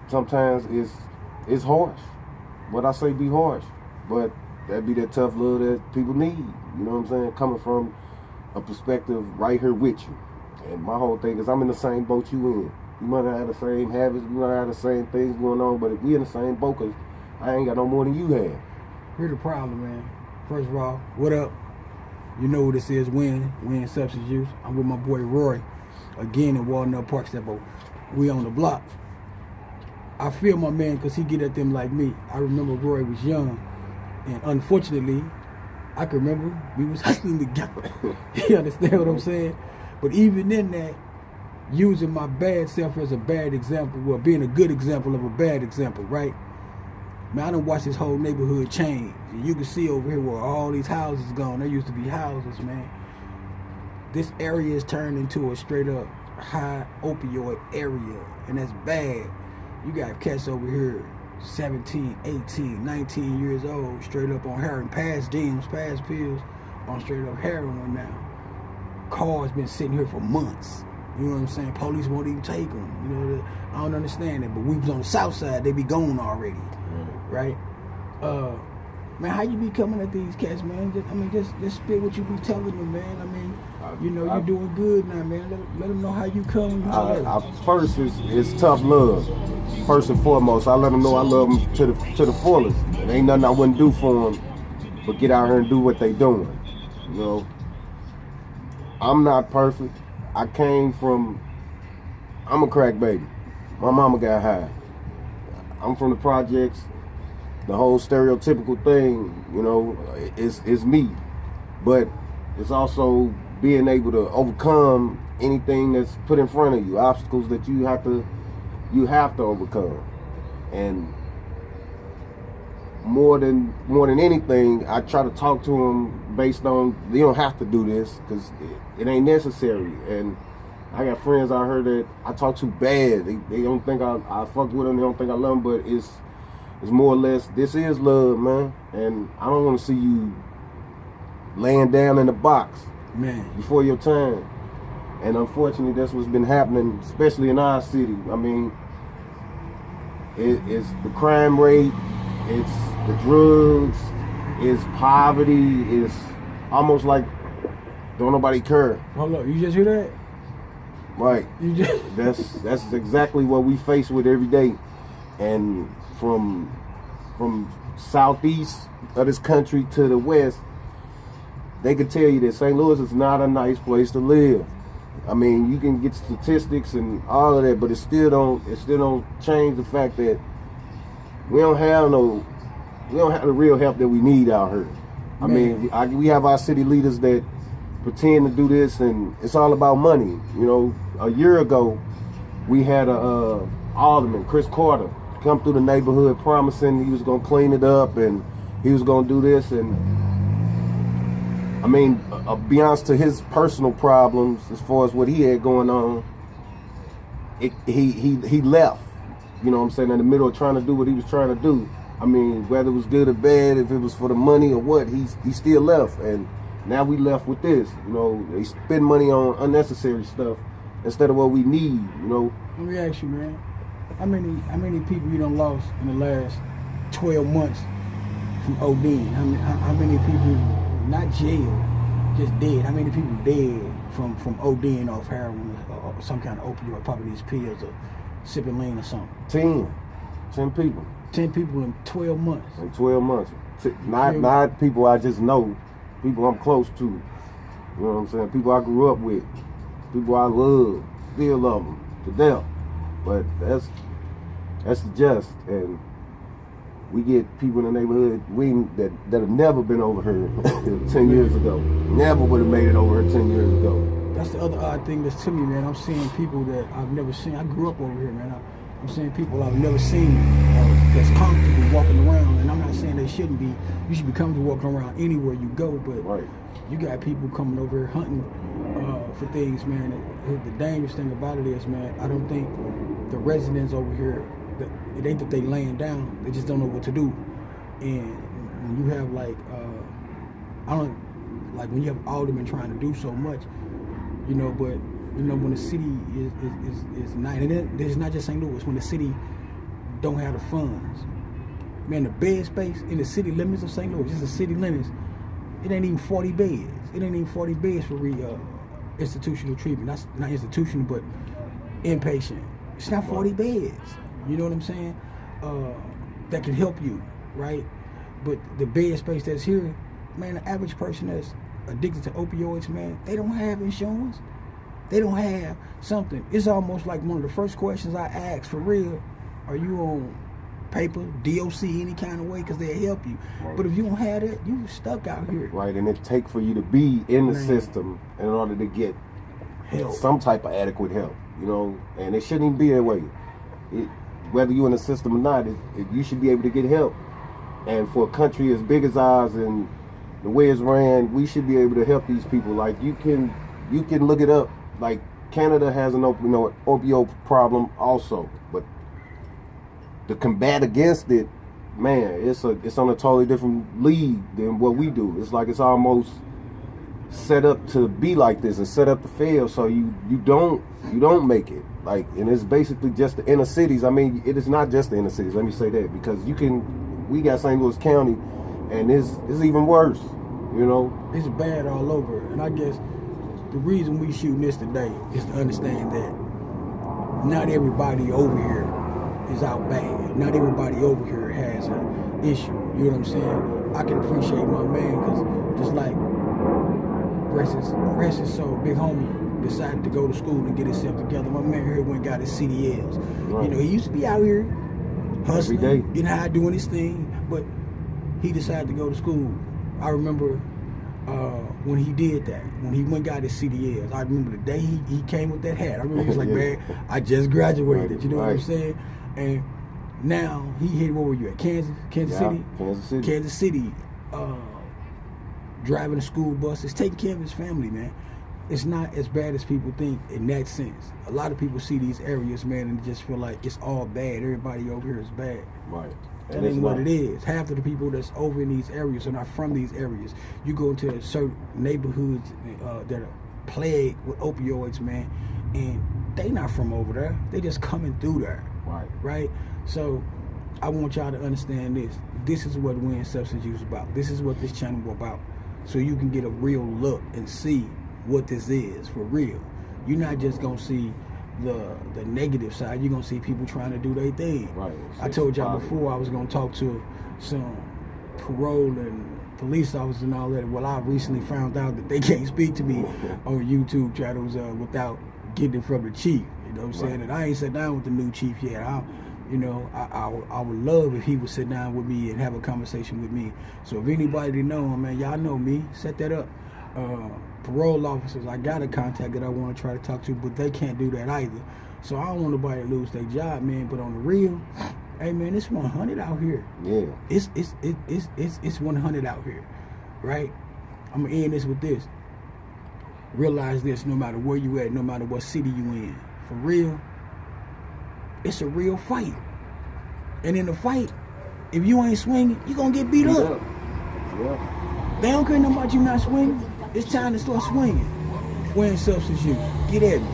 sometimes it's harsh. What I say be harsh, but that be that tough love that people need. You know what I'm saying? Coming from a perspective right here with you. And my whole thing is I'm in the same boat you in. You might not have the same habits, we might not have the same things going on, but if we in the same boat, cause I ain't got no more than you have. Here's the problem, man. First of all, what up? You know what this is, Win Substance Use. I'm with my boy Roy, again in Walnut Park Depot. We on the block. I feel my man because he get at them like me. I remember Roy was young, and unfortunately, I can remember we was hustling together. You understand what I'm saying? But even in that, using my bad self as a bad example, well, being a good example of a bad example, right? Man, I done watched this whole neighborhood change. And you can see over here where all these houses gone. There used to be houses, man. This area is turned into a straight up high opioid area, and that's bad. You got cats over here 17, 18, 19 years old, straight up on heroin, past DMs, past pills, on straight up heroin now. Cars been sitting here for months. You know what I'm saying? Police won't even take them. You know, I don't understand it. But we was on the south side, they be gone already, right? Man, how you be coming at these cats, man? Just spit what you be telling them, man. I mean, you know, you're doing good now, man. Let them know how you come. First, it's tough love. First and foremost, I let them know I love them to the fullest. There ain't nothing I wouldn't do for them, but get out here and do what they doing. You know, I'm not perfect. I'm a crack baby. My mama got high. I'm from the projects. The whole stereotypical thing, you know, is me. But it's also being able to overcome anything that's put in front of you, obstacles that you have to overcome. And more than anything, I try to talk to them based on, you don't have to do this because it ain't necessary. And I got friends out here that I talk to bad. They don't think I fuck with them. They don't think I love them, but it's more or less, this is love, man. And I don't want to see you laying down in the box, man, before your time. And unfortunately, that's what's been happening, especially in our city. I mean, it's the crime rate, it's the drugs, it's poverty, it's almost like don't nobody care. Hold up, you just hear that? Right. That's exactly what we face with every day. And from southeast of this country to the west, they could tell you that St. Louis is not a nice place to live. I mean, you can get statistics and all of that, but it still don't change the fact that we don't have the real help that we need out here. I mean, we have our city leaders that pretend to do this, and it's all about money. You know, a year ago, we had a alderman, Chris Carter, come through the neighborhood promising he was gonna clean it up and he was gonna do this. And I mean, beyond to his personal problems as far as what he had going on, he left. You know what I'm saying, in the middle of trying to do what he was trying to do. I mean, whether it was good or bad, if it was for the money or what, he still left. And now we left with this. You know, they spend money on unnecessary stuff instead of what we need, you know. Let me ask you, man, how many people you done lost in the last 12 months from ODing? How many people, not jail, just dead? How many people dead from ODing off heroin or some kind of opioid, probably these pills or sipping lean or something? 10 people. 10 people in 12 months. In 12 months. Not people I just know, people I'm close to. You know what I'm saying? People I grew up with, people I love, still love them to death. But that's the just. And we get people in the neighborhood that have never been over here 10 years ago. Never would have made it over here 10 years ago. That's the other odd thing that's to me, man. I'm seeing people that I've never seen. I grew up over here, man. I'm seeing people I've never seen that's comfortable walking around. And I'm not saying they shouldn't be. You should be comfortable walking around anywhere you go. But right. You got people coming over here hunting for things, man. The dangerous thing about it is, man, I don't think the residents over here, it ain't that they laying down. They just don't know what to do. And when you have when you have aldermen trying to do so much, you know, but you know, when the city is not, and it's not just St. Louis, when the city don't have the funds. Man, the bed space in the city limits of St. Louis, just the city limits, it ain't even 40 beds. It ain't even 40 beds for institutional treatment. That's not institutional, but inpatient. It's not 40 beds. You know what I'm saying? That can help you, right? But the bed space that's here, man, the average person that's addicted to opioids, man, they don't have insurance. They don't have something. It's almost like one of the first questions I ask, for real, are you on paper, DOC, any kind of way, because they'll help you. Right. But if you don't have that, you stuck out here. Right, and it take for you to be in the system in order to get help, some type of adequate help, you know, and it shouldn't even be that way. Whether you're in the system or not, you should be able to get help. And for a country as big as ours and the way it's ran, we should be able to help these people. Like you can look it up. Like Canada has an opioid problem also, but the combat against it, man, it's on a totally different league than what we do. It's like it's almost set up to be like this and set up to fail, so you don't make it. Like, and it's basically just the inner cities. I mean, it is not just the inner cities. Let me say that, because we got St. Louis County, and it's even worse. You know, it's bad all over. And I guess the reason we shooting this today is to understand that not everybody over here is out bad. Not everybody over here has an issue. You know what I'm saying? I can appreciate my man, because just like rest his soul, big homie decided to go to school and get himself together. My man here went and got his CDLs. Right. You know, he used to be out here hustling, every day, getting high, doing his thing, but he decided to go to school. I remember when he did that, when he went and got his CDLs, I remember the day he came with that hat. I remember he was like, man, I just graduated. You know what I'm saying? And now he hit, where were you at? Kansas City. Driving a school buses, taking care of his family, man. It's not as bad as people think in that sense. A lot of people see these areas, man, and just feel like it's all bad. Everybody over here is bad. Right. That ain't what it is. Half of the people that's over in these areas are not from these areas. You go into certain neighborhoods that are plagued with opioids, man, and they not from over there. They just coming through there. Right? So I want y'all to understand this. This is what Win Substance Use is about. This is what this channel is about. So you can get a real look and see what this is for real. You're not just gonna see the negative side. You're gonna see people trying to do their thing. Right. I told y'all before I was gonna talk to some parole and police officers and all that. Well, I recently found out that they can't speak to me on YouTube channels without getting it from the chief. You know what I'm saying? And I ain't sat down with the new chief yet. I would love if he would sit down with me and have a conversation with me. So if anybody know him, man, y'all know me, set that up. Parole officers, I got a contact that I want to try to talk to, but they can't do that either. So I don't want nobody to lose their job, man. But on the real, hey man, it's 100 out here. Yeah. It's 100 out here, right? I'm gonna end this with this. Realize this: no matter where you at, no matter what city you in, for real, it's a real fight. And in the fight, if you ain't swinging, you gonna get beat up. Yeah. They don't care nothing about you not swinging. It's time to start swinging. Win Substance Use. Get at me.